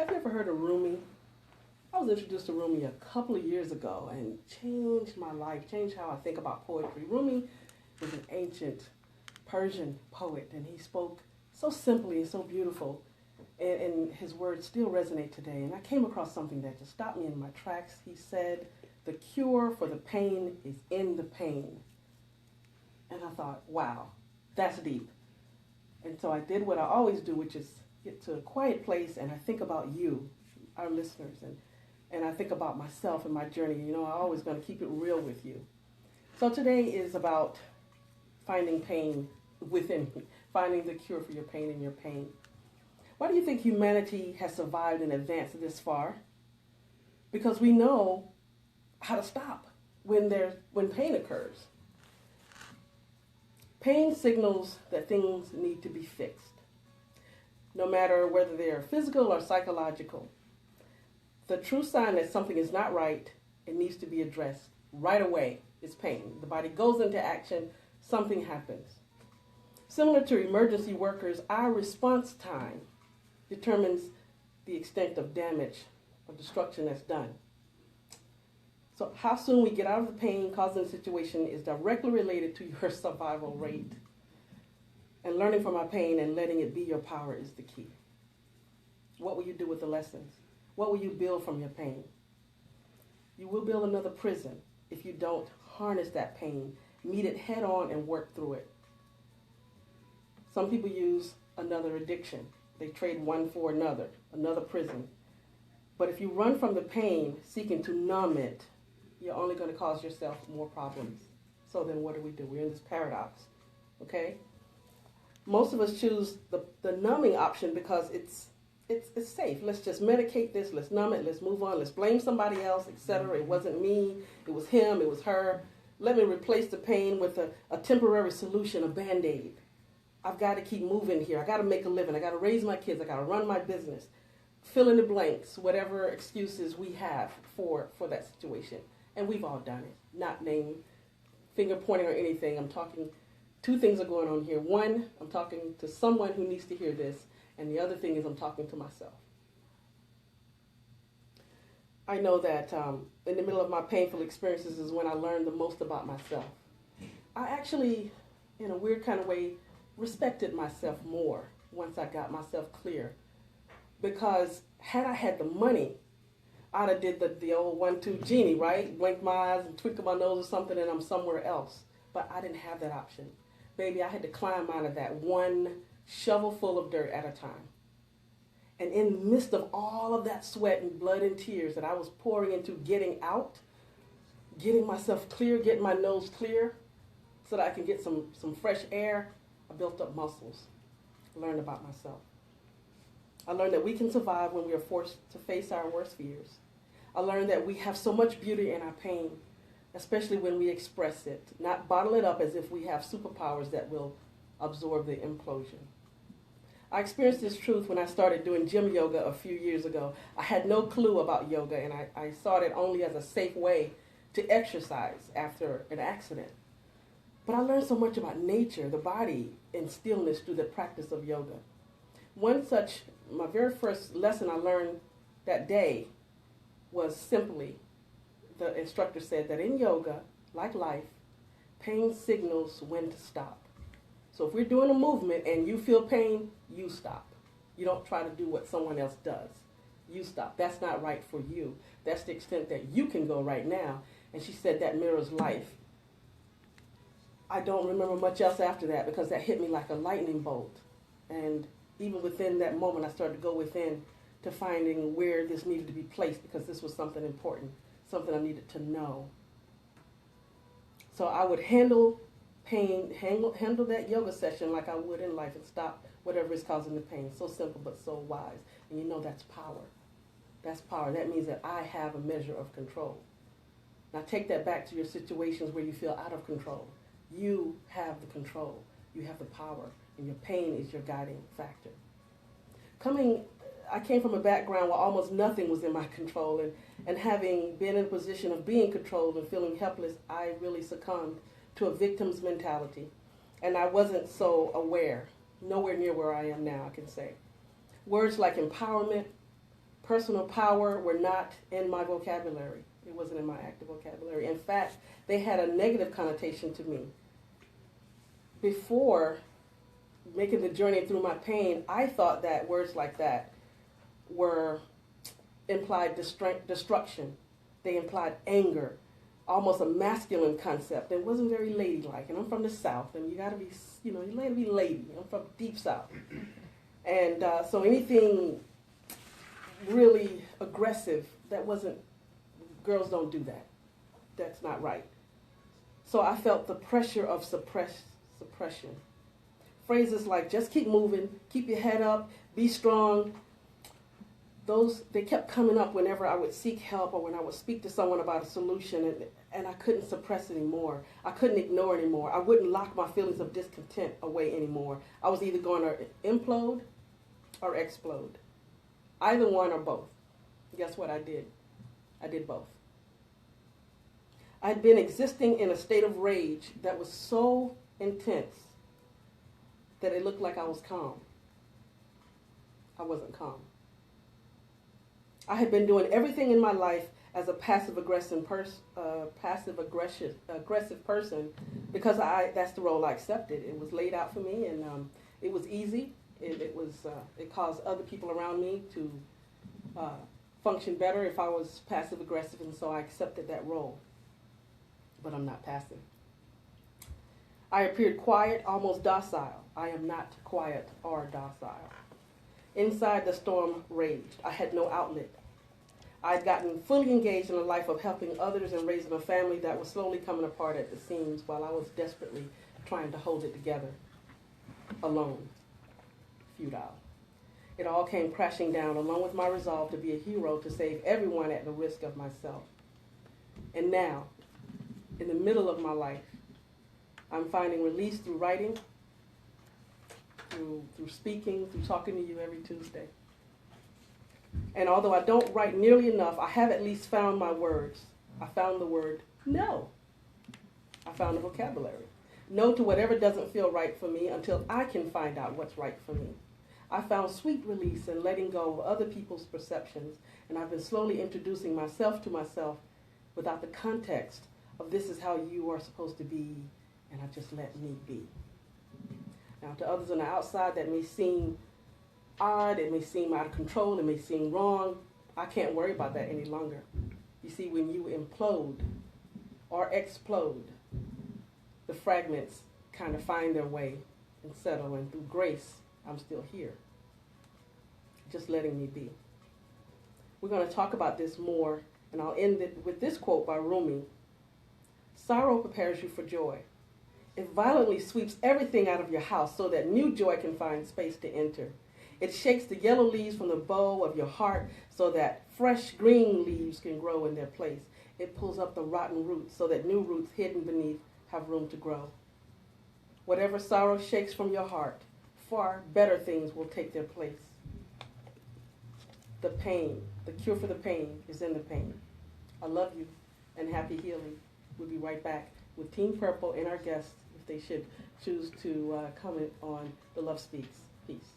Have you ever heard of Rumi? I was introduced to Rumi a couple of years ago and changed my life, changed how I think about poetry. Rumi was an ancient Persian poet, and he spoke so simply and so beautiful, and his words still resonate today. And I came across something that just stopped me in my tracks. He said, "The cure for the pain is in the pain." And I thought, wow, that's deep. And so I did what I always do, which is get to a quiet place and I think about you, our listeners, and I think about myself and my journey. You know, I'm always going to keep it real with you. So today is about finding pain within me, finding the cure for your pain and your pain. Why do you think humanity has survived and advanced this far? Because we know how to stop when pain occurs. Pain signals that things need to be fixed, no matter whether they are physical or psychological. The true sign that something is not right, it needs to be addressed right away, is pain. The body goes into action, something happens. Similar to emergency workers, our response time determines the extent of damage or destruction that's done. So how soon we get out of the pain causing the situation is directly related to your survival rate. And learning from our pain and letting it be your power is the key. What will you do with the lessons? What will you build from your pain? You will build another prison if you don't harness that pain, meet it head on and work through it. Some people use another addiction. They trade one for another prison. But if you run from the pain, seeking to numb it, you're only going to cause yourself more problems. So then what do? We're in this paradox, okay? Most of us choose the numbing option because it's safe. Let's just medicate this, let's numb it, let's move on, let's blame somebody else, etc. It wasn't me, it was him, it was her. Let me replace the pain with a temporary solution, a Band-Aid. I've got to keep moving here. I got to make a living. I got to raise my kids. I got to run my business. Fill in the blanks, whatever excuses we have for that situation. And we've all done it. Not name, finger pointing or anything. I'm talking, two things are going on here. One, I'm talking to someone who needs to hear this. And the other thing is I'm talking to myself. I know that in the middle of my painful experiences is when I learned the most about myself. I actually, in a weird kind of way, respected myself more once I got myself clear. Because had I had the money, I'd have did the old 1-2 genie, right? Blink my eyes and twinkle my nose or something and I'm somewhere else. But I didn't have that option. Baby, I had to climb out of that one shovel full of dirt at a time. And in the midst of all of that sweat and blood and tears that I was pouring into getting out, getting myself clear, getting my nose clear so that I can get some fresh air, I built up muscles, learned about myself. I learned that we can survive when we are forced to face our worst fears. I learned that we have so much beauty in our pain, especially when we express it, not bottle it up as if we have superpowers that will absorb the implosion. I experienced this truth when I started doing gym yoga a few years ago. I had no clue about yoga, and I saw it only as a safe way to exercise after an accident. But I learned so much about nature, the body, and stillness through the practice of yoga. My very first lesson I learned that day was simply, the instructor said that in yoga, like life, pain signals when to stop. So if we're doing a movement and you feel pain, you stop. You don't try to do what someone else does. You stop. That's not right for you. That's the extent that you can go right now. And she said that mirrors life. I don't remember much else after that because that hit me like a lightning bolt. And even within that moment, I started to go within to finding where this needed to be placed because this was something important, something I needed to know. So I would handle pain, handle that yoga session like I would in life and stop whatever is causing the pain. So simple but so wise. And you know that's power. That's power. That means that I have a measure of control. Now take that back to your situations where you feel out of control. You have the control. You have the power. And your pain is your guiding factor. I came from a background where almost nothing was in my control. And having been in a position of being controlled and feeling helpless, I really succumbed to a victim's mentality. And I wasn't so aware, nowhere near where I am now, I can say. Words like empowerment, personal power were not in my vocabulary. It wasn't in my active vocabulary. In fact, they had a negative connotation to me. Before making the journey through my pain, I thought that words like that were implied destruction. They implied anger, almost a masculine concept. It wasn't very ladylike. And I'm from the South, and you got to be, you got to be lady. I'm from deep South. And so anything really aggressive, that wasn't, girls don't do that. That's not right. So I felt the pressure of suppression. Phrases like, just keep moving, keep your head up, be strong. They kept coming up whenever I would seek help or when I would speak to someone about a solution, and I couldn't suppress anymore. I couldn't ignore anymore. I wouldn't lock my feelings of discontent away anymore. I was either going to implode or explode. Either one or both. Guess what I did? I did both. I'd been existing in a state of rage that was so intense that it looked like I was calm. I wasn't calm. I had been doing everything in my life as a passive-aggressive person because that's the role I accepted. It was laid out for me, and it was easy. It caused other people around me to function better if I was passive-aggressive, and so I accepted that role. But I'm not passive. I appeared quiet, almost docile. I am not quiet or docile. Inside, the storm raged. I had no outlet. I'd gotten fully engaged in a life of helping others and raising a family that was slowly coming apart at the seams while I was desperately trying to hold it together, alone, futile. It all came crashing down, along with my resolve to be a hero to save everyone at the risk of myself. And now, in the middle of my life, I'm finding release through writing, through speaking, through talking to you every Tuesday. And although I don't write nearly enough, I have at least found my words. I found the word no. I found the vocabulary. No to whatever doesn't feel right for me until I can find out what's right for me. I found sweet release in letting go of other people's perceptions, and I've been slowly introducing myself to myself without the context of this is how you are supposed to be, and I just let me be. Now, to others on the outside, that may seem odd, it may seem out of control, it may seem wrong. I can't worry about that any longer. You see, when you implode or explode, the fragments kind of find their way and settle, and through grace, I'm still here, just letting me be. We're going to talk about this more, and I'll end it with this quote by Rumi. Sorrow prepares you for joy. It violently sweeps everything out of your house so that new joy can find space to enter. It shakes the yellow leaves from the bow of your heart so that fresh green leaves can grow in their place. It pulls up the rotten roots so that new roots hidden beneath have room to grow. Whatever sorrow shakes from your heart, far better things will take their place. The pain, the cure for the pain is in the pain. I love you and happy healing. We'll be right back with Team Purple and our guests if they should choose to comment on the LuvSpeaks piece.